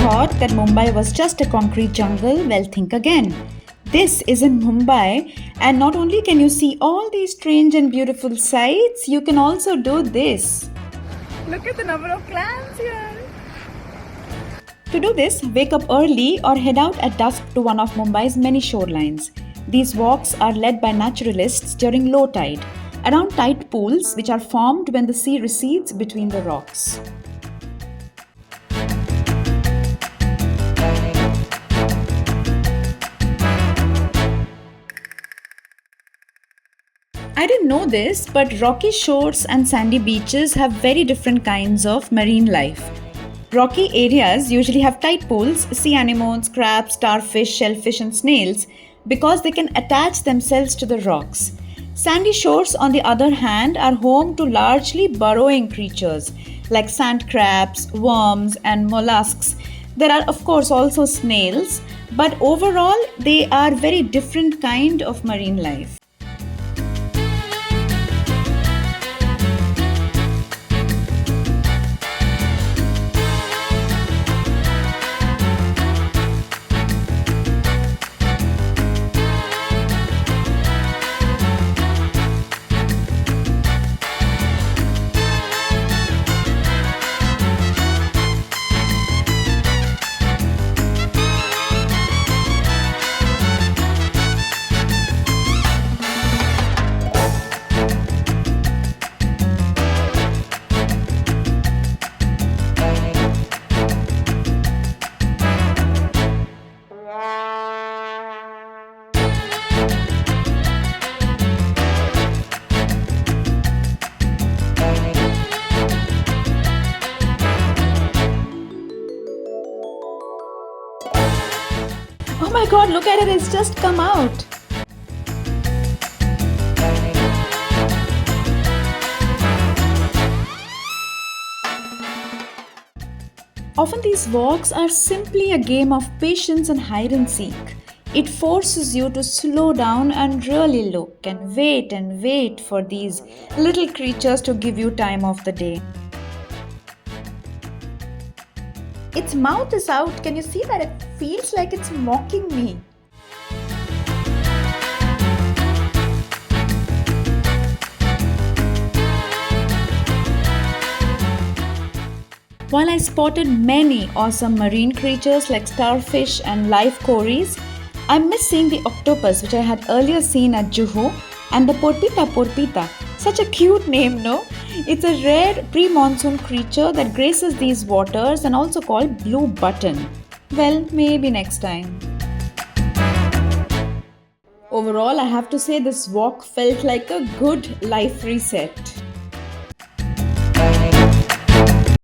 thought that Mumbai was just a concrete jungle, well, think again. This is in Mumbai, and not only can you see all these strange and beautiful sights, you can also do this. Look at the number of clams here. To do this, wake up early or head out at dusk to one of Mumbai's many shorelines. These walks are led by naturalists during low tide, around tide pools which are formed when the sea recedes between the rocks. I didn't know this, but rocky shores and sandy beaches have very different kinds of marine life. Rocky areas usually have tide pools, sea anemones, crabs, starfish, shellfish, and snails because they can attach themselves to the rocks. Sandy shores, on the other hand, are home to largely burrowing creatures like sand crabs, worms, and mollusks. There are, of course, also snails, but overall, they are very different kind of marine life. Oh my god, look at it, it's just come out. Often these walks are simply a game of patience and hide and seek. It forces you to slow down and really look and wait for these little creatures to give you time of the day. Its mouth is out. Can you see that? It feels like it's mocking me. While I spotted many awesome marine creatures like starfish and live cories, I missed seeing the octopus which I had earlier seen at Juhu and the porpita. Such a cute name, no? It's a rare pre-monsoon creature that graces these waters and also called blue button. Well, maybe next time. Overall, I have to say this walk felt like a good life reset.